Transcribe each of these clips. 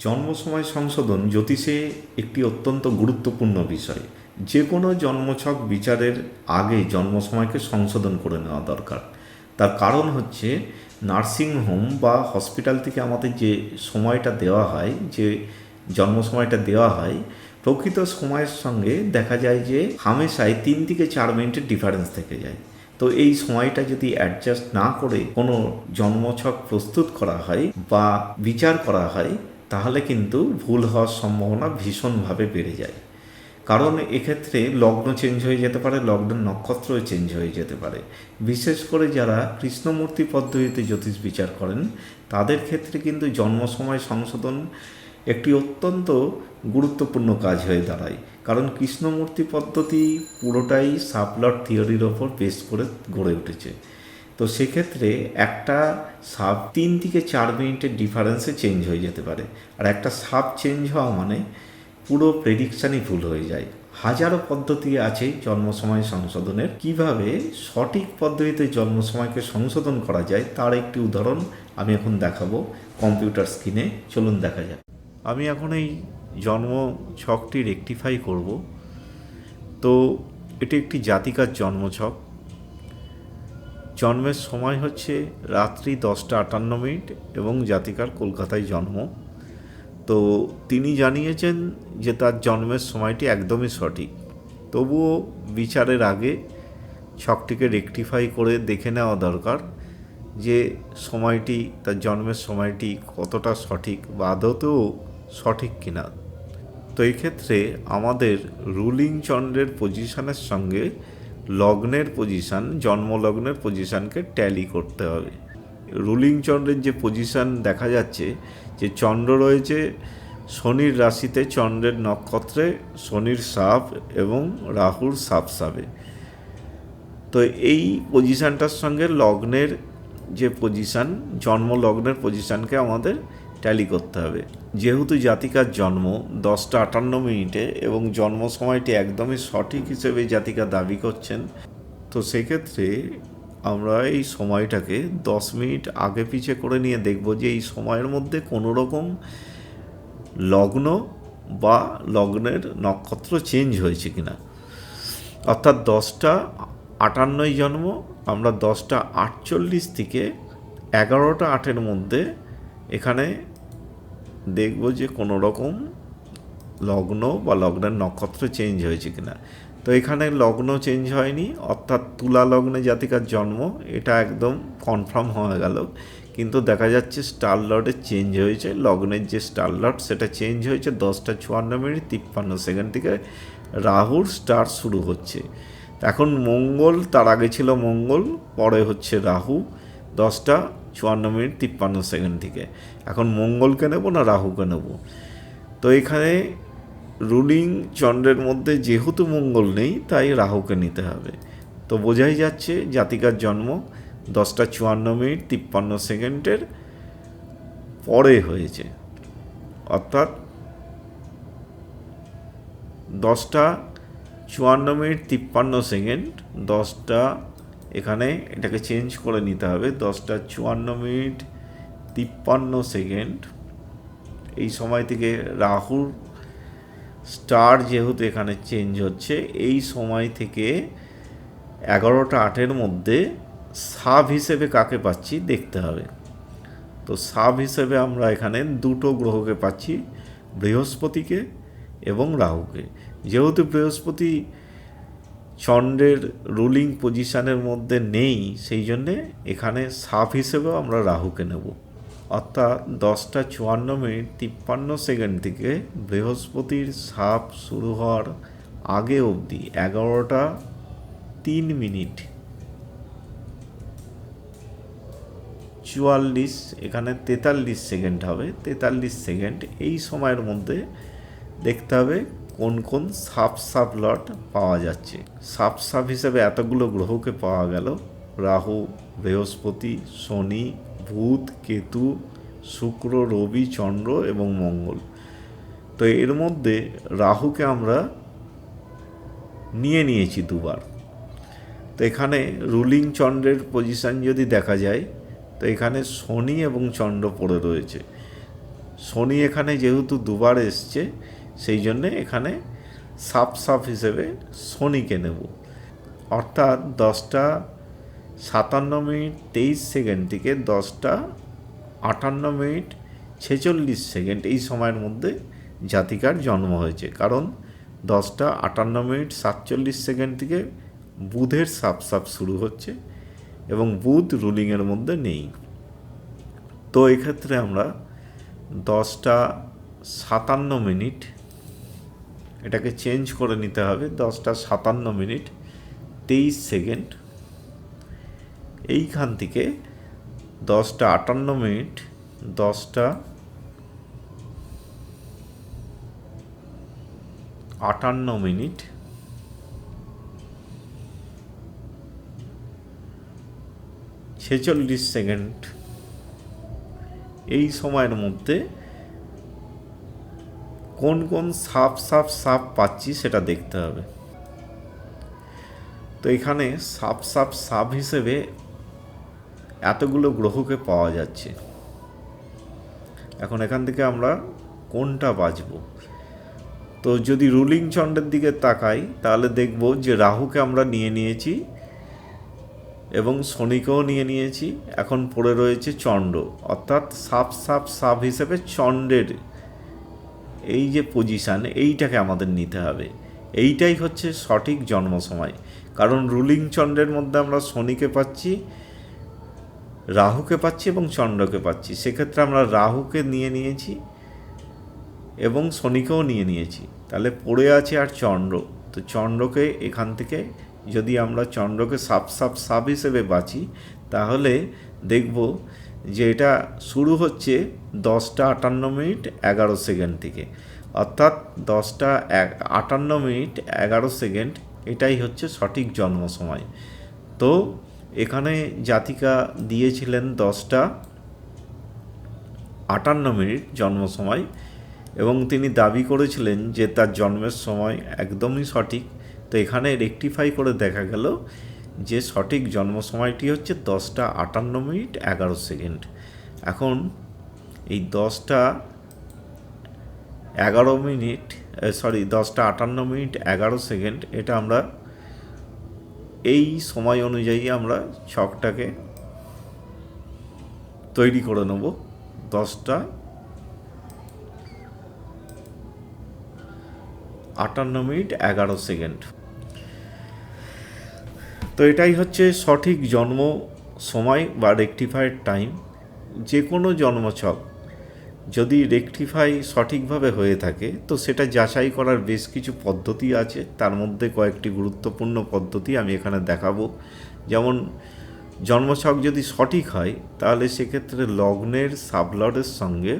জন্ম সময় সংশোধন জ্যোতিষে একটি অত্যন্ত গুরুত্বপূর্ণ বিষয়। যে কোনো জন্মছক বিচারের আগে জন্ম সময়কে সংশোধন করে নেওয়া দরকার। তার কারণ হচ্ছে নার্সিংহোম বা হসপিটাল থেকে আমাদের যে সময়টা দেওয়া হয়, যে জন্ম সময়টা দেওয়া হয়, প্রকৃত সময়ের সঙ্গে দেখা যায় যে হামেশাই 3 থেকে 4 মিনিটের ডিফারেন্স থেকে যায়। তো এই সময়টা যদি অ্যাডজাস্ট না করে কোনো জন্মছক প্রস্তুত করা হয় বা বিচার করা হয়, তাহলে কিন্তু ভুল হওয়ার সম্ভাবনা ভীষণভাবে বেড়ে যায়। কারণ এক্ষেত্রে লগ্ন চেঞ্জ হয়ে যেতে পারে, লগ্নের নক্ষত্রও চেঞ্জ হয়ে যেতে পারে। বিশেষ করে যারা কৃষ্ণমূর্তি পদ্ধতিতে জ্যোতিষ বিচার করেন, তাদের ক্ষেত্রে কিন্তু জন্ম সময় সংশোধন একটি অত্যন্ত গুরুত্বপূর্ণ কাজ হয়ে দাঁড়ায়। কারণ কৃষ্ণমূর্তি পদ্ধতি পুরোটাই সাবলট থিওরির ওপর বেস করে গড়ে উঠেছে। তো সেক্ষেত্রে একটা সাব 3 থেকে 4 মিনিটের ডিফারেন্সে চেঞ্জ হয়ে যেতে পারে, আর একটা সাব চেঞ্জ হওয়া মানে পুরো প্রেডিকশানই ভুল হয়ে যায়। হাজারো পদ্ধতি আছে জন্ম সময় সংশোধনের। কিভাবে সঠিক পদ্ধতিতে জন্ম সময়কে সংশোধন করা যায় তার একটি উদাহরণ আমি এখন দেখাবো কম্পিউটার স্ক্রিনে। চলুন দেখা যাক। আমি এখন এই জন্ম ছকটি রেকটিফাই করব। তো এটি একটি জাতিকার জন্মছক। জন্মের সময় হচ্ছে রাত্রি 10টা 58 এবং জাতিকার কলকাতায় জন্ম। তো তিনি জানিয়েছেন যে তার জন্মের সময়টি একদমই সঠিক। তবুও বিচারের আগে ছকটিকে রেকটিফাই করে দেখে নেওয়া দরকার যে সময়টি, তার জন্মের সময়টি কতটা সঠিক বা আদতেও সঠিক কিনা। তো এই ক্ষেত্রে আমাদের রুলিং চন্দ্রের পজিশনের সঙ্গে লগ্নের পজিশান, জন্মলগ্নের পজিশানকে ট্যালি করতে হবে। রুলিং চন্দ্রের যে পজিশান দেখা যাচ্ছে, যে চন্দ্র রয়েছে শনির রাশিতে, চন্দ্রের নক্ষত্রে, শনির সাপ এবং রাহুর সাপে। তো এই পজিশানটার সঙ্গে লগ্নের যে পজিশান, জন্মলগ্নের পজিশানকে আমাদের ট্যালি করতে হবে। যেহেতু জাতিকার জন্ম 10টা 58 এবং জন্ম সময়টি একদমই সঠিক হিসেবে জাতিকা দাবি করছেন, তো সেক্ষেত্রে আমরা এই সময়টাকে 10 মিনিট আগে পিছে করে নিয়ে দেখব যে এই সময়ের মধ্যে কোনো রকম লগ্ন বা লগ্নের নক্ষত্র চেঞ্জ হয়েছে কিনা। অর্থাৎ 10টা 58 জন্ম, আমরা 10টা 48 থেকে 11টা 8-এর মধ্যে এখানে দেখব যে কোনো রকম লগ্ন বা লগ্নের নক্ষত্র চেঞ্জ হয়েছে কিনা। তো এখানে লগ্ন চেঞ্জ হয়নি, অর্থাৎ তুলা লগ্নে জাতিকার জন্ম, এটা একদম কনফার্ম হয়ে গেল। কিন্তু দেখা যাচ্ছে স্টার লর্ডের চেঞ্জ হয়েছে, লগ্নের যে স্টার লর্ড সেটা চেঞ্জ হয়েছে 10টা 54 মিনিট 53 সেকেন্ড থেকে। রাহুর স্টার শুরু হচ্ছে এখন। মঙ্গল তার আগে ছিল, মঙ্গল পরে হচ্ছে রাহু 10টা 54 মিনিট 53 সেকেন্ড থেকে। এখন মঙ্গলকে নেব না রাহুকে নেব? তো এখানে রুলিং চন্দ্রের মধ্যে যেহেতু মঙ্গল নেই, তাই রাহুকে নিতে হবে। তো বোঝাই যাচ্ছে জাতিকার জন্ম 10টা 54 মিনিট 53 সেকেন্ডের পরে হয়েছে, অর্থাৎ 10টা 54 মিনিট 53 সেকেন্ড। 10টা এখানে এটাকে চেঞ্জ করে নিতে হবে, 10টা 54 মিনিট 53 সেকেন্ড। এই সময় থেকে রাহুর স্টার যেহেতু এখানে চেঞ্জ হচ্ছে, এই সময় থেকে 11টা 8-এর মধ্যে সাব হিসেবে কাকে পাচ্ছি দেখতে হবে। তো সাব হিসেবে আমরা এখানে দুটো গ্রহকে পাচ্ছি, বৃহস্পতিকে এবং রাহুকে। যেহেতু বৃহস্পতি চন্দ্রের রুলিং পজিশানের মধ্যে নেই, সেই জন্যে এখানে সাব হিসেবেও আমরা রাহুকে নেব। অর্থাৎ 10টা 54 মিনিট 53 সেকেন্ড থেকে বৃহস্পতির সাপ শুরু হওয়ার আগে অবধি 11টা 3 মিনিট 44, এখানে 43 সেকেন্ড হবে, 43 সেকেন্ড। এই সময়ের মধ্যে দেখতে হবে কোন কোন সাব লট পাওয়া যাচ্ছে। সাব হিসেবে এতগুলো গ্রহকে পাওয়া গেল: রাহু, বৃহস্পতি, শনি, বুধ, কেতু, শুক্র, রবি, চন্দ্র এবং মঙ্গল। তো এর মধ্যে রাহুকে আমরা নিয়েছি দুবার। তো এখানে রুলিং চন্দ্রের পজিশান যদি দেখা যায়, তো এখানে শনি এবং চন্দ্র পড়ে রয়েছে। শনি এখানে যেহেতু দুবার এসছে, সেই জন্যে এখানে সাপ হিসেবে শনিকে নেব। অর্থাৎ 10:57 থেকে 10:58 এই সময়ের মধ্যে জাতিকার জন্ম হয়েছে। কারণ 10:58 থেকে বুধের সাপ শুরু হচ্ছে এবং বুধ রুলিংয়ের মধ্যে নেই। তো এক্ষেত্রে আমরা 10:57, এটাকে চেঞ্জ করে নিতে হবে, 10:57:23, এইখান থেকে 10:58, 10:58:46 এই সময়ের মধ্যে কোন কোন সাপ পাচ্ছি সেটা দেখতে হবে। তো এখানে সাপ হিসেবে এতগুলো গ্রহকে পাওয়া যাচ্ছে। এখন এখান থেকে আমরা কোনটা বাছব? তো যদি রুলিং চন্দ্রের দিকে তাকাই তাহলে দেখব যে রাহুকে আমরা নিয়ে নিয়েছি এবং শনিকেও নিয়ে নিয়েছি। এখন পড়ে রয়েছে চন্দ্র, অর্থাৎ সাপ হিসেবে চন্দ্রের এই যে পজিশান, এইটাকে আমাদের নিতে হবে। এইটাই হচ্ছে সঠিক জন্ম সময়। কারণ রুলিং চন্দ্রের মধ্যে আমরা শনিকে পাচ্ছি, রাহুকে পাচ্ছি এবং চন্দ্রকে পাচ্ছি। সেক্ষেত্রে আমরা রাহুকে নিয়ে নিয়েছি এবং শনিকেও নিয়ে নিয়েছি। তাহলে পড়ে আছে আর চন্দ্র। তো চন্দ্রকে এখান থেকে যদি আমরা চন্দ্রকে সাপ হিসেবে বাঁচি, তাহলে দেখব যে এটা শুরু হচ্ছে 10:58:11 থেকে, অর্থাৎ 10:58:11 এটাই হচ্ছে সঠিক জন্ম সময়। তো এখানে জাতিকা দিয়েছিলেন 10:58 জন্ম সময় এবং তিনি দাবি করেছিলেন যে তার জন্মের সময় একদমই সঠিক। তো এখানে রেকটিফাই করে দেখা গেল যে সঠিক জন্ম সময়টি হচ্ছে 10:58:11। এখন এই 10:58:11 এটা আমরা এই সময় অনুযায়ী আমরা ছকটাকে তৈরি করে নেব। 10:58:11। তো এটাই হচ্ছে সঠিক জন্ম সময় বা রেকটিফাইড টাইম। যে কোনো জন্মছক যদি রেকটিফাই সঠিকভাবে হয়ে থাকে তো সেটা যাচাই করার বেশ কিছু পদ্ধতি আছে। তার মধ্যে কয়েকটি গুরুত্বপূর্ণ পদ্ধতি আমি এখানে দেখাবো। যেমন জন্মছক যদি সঠিক হয় তাহলে সেক্ষেত্রে লগ্নের সাবলর্ডের সঙ্গে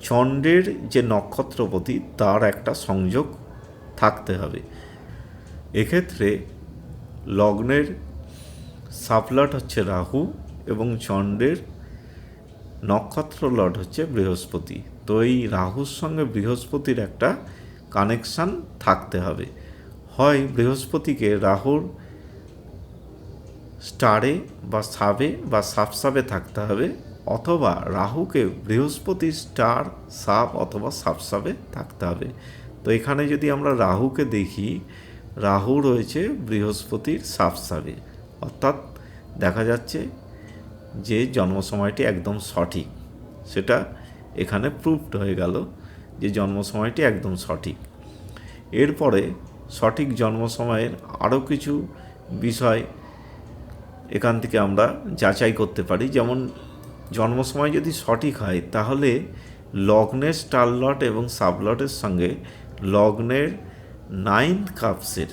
চন্দ্রের যে নক্ষত্রপতি তার একটা সংযোগ থাকতে হবে। এক্ষেত্রে লগ্নের সাবলর্ড হচ্ছে রাহু এবং চন্দ্রের নক্ষত্র লর্ড হচ্ছে বৃহস্পতি। তো এই রাহুর সঙ্গে বৃহস্পতির একটা কানেকশান থাকতে হবে। হয় বৃহস্পতিকে রাহুর স্টারে বা সাবে বা সাবে থাকতে হবে, অথবা রাহুকে বৃহস্পতির স্টার, সাব অথবা সাবে থাকতে হবে। তো এখানে যদি আমরা রাহুকে দেখি, রাহু রয়েছে বৃহস্পতির সাবে, অর্থাৎ দেখা যাচ্ছে যে জন্ম সময়টি একদম সঠিক। সেটা এখানে প্রুভড হয়ে গেল যে জন্ম সময়টি একদম সঠিক। এরপরে সঠিক জন্ম সময়ের আরও কিছু বিষয় এখান থেকে আমরা যাচাই করতে পারি। যেমন জন্ম সময় যদি সঠিক হয় তাহলে লগ্নের স্টার লট এবং সাবলটের সঙ্গে লগ্নের 9th কাপসের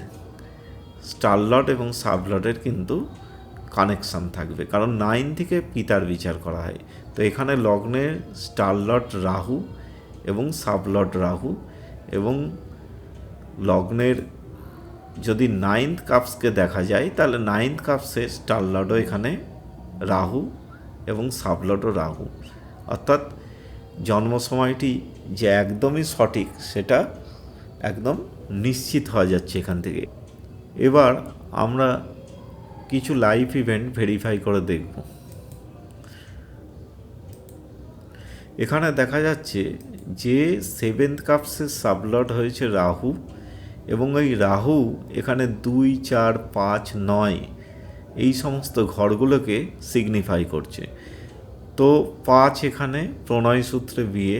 স্টার লট এবং সাবলটের কিন্তু কানেকশান থাকবে, কারণ 9 থেকে পিতার বিচার করা হয়। তো এখানে লগ্নের স্টার লট রাহু এবং সাবলট রাহু এবং লগ্নের যদি 9th কাপসকে দেখা যায় তাহলে 9th কাপসে স্টার লটও এখানে রাহু এবং সাবলটও রাহু, অর্থাৎ জন্ম সময়টি যে একদমই সঠিক সেটা একদম নিশ্চিত হওয়া যাচ্ছে এখান থেকে। এবার আমরা কিছু লাইভ ইভেন্ট ভেরিফাই করে দেখব। এখানে দেখা যাচ্ছে যে সেভেন্থ কাপসের সাবলর্ড হয়েছে রাহু, এবং এই রাহু এখানে 2, 4, 5, 9 এই সমস্ত ঘরগুলোকে সিগনিফাই করছে। তো 5 এখানে প্রণয় সূত্রে বিয়ে,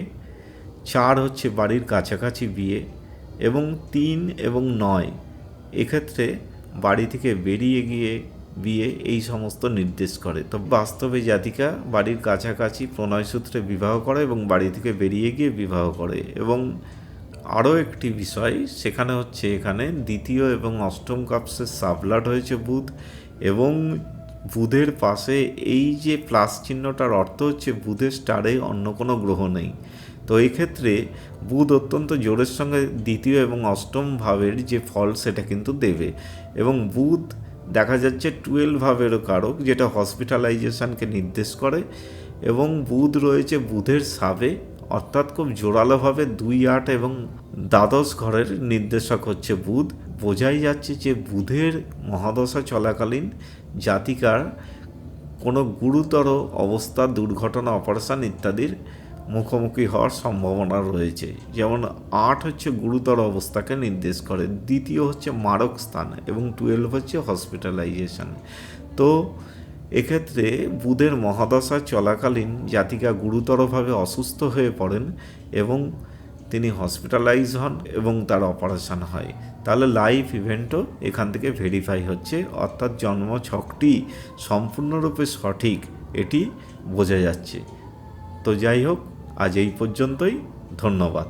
4 হচ্ছে বাড়ির কাছাকাছি বিয়ে, এবং 3 এবং 9 এক্ষেত্রে বাড়ি থেকে বেরিয়ে গিয়ে বিয়ে এই সমস্ত নির্দেশ করে। তো বাস্তবে জাতিকা বাড়ির কাছাকাছি প্রণয় সূত্রে বিবাহ করে এবং বাড়ি থেকে বেরিয়ে গিয়ে বিবাহ করে। এবং আরও একটি বিষয় সেখানে হচ্ছে এখানে দ্বিতীয় এবং অষ্টম কাপসের সাবলাট হয়েছে বুধ, এবং বুধের পাশে এই যে প্লাস চিহ্নটার অর্থ হচ্ছে বুধের স্টারে অন্য কোনো গ্রহ নেই। তো এই ক্ষেত্রে বুধ অত্যন্ত জোরের সঙ্গে দ্বিতীয় এবং অষ্টম ভাবের যে ফল সেটা কিন্তু দেবে। এবং বুধ দেখা যাচ্ছে 12 ভাবেরও কারক, যেটা হসপিটালাইজেশনকে নির্দেশ করে। এবং বুধ রয়েছে বুধের সাবে, অর্থাৎ খুব জোরালোভাবে 2, 8 এবং দ্বাদশ ঘরের নির্দেশক হচ্ছে বুধ। বোঝাই যাচ্ছে যে বুধের মহাদশা চলাকালীন জাতিকার কোনো গুরুতর অবস্থা, দুর্ঘটনা, অপারেশন ইত্যাদির মুখোমুখি হওয়ার সম্ভাবনা রয়েছে। যেমন 8 হচ্ছে গুরুতর অবস্থাকে নির্দেশ করে, দ্বিতীয় হচ্ছে মারক স্থান, এবং 12 হচ্ছে হসপিটালাইজেশন। তো এক্ষেত্রে বুধের মহাদশা চলাকালীন জাতিকা গুরুতরভাবে অসুস্থ হয়ে পড়েন এবং তিনি হসপিটালাইজ হন এবং তার অপারেশন হয়। তাহলে লাইফ ইভেন্টও এখান থেকে ভেরিফাই হচ্ছে, অর্থাৎ জন্ম ছকটি সম্পূর্ণরূপে সঠিক এটি বোঝা যাচ্ছে। তো যাই হোক, আজ এই পর্যন্তই। ধন্যবাদ।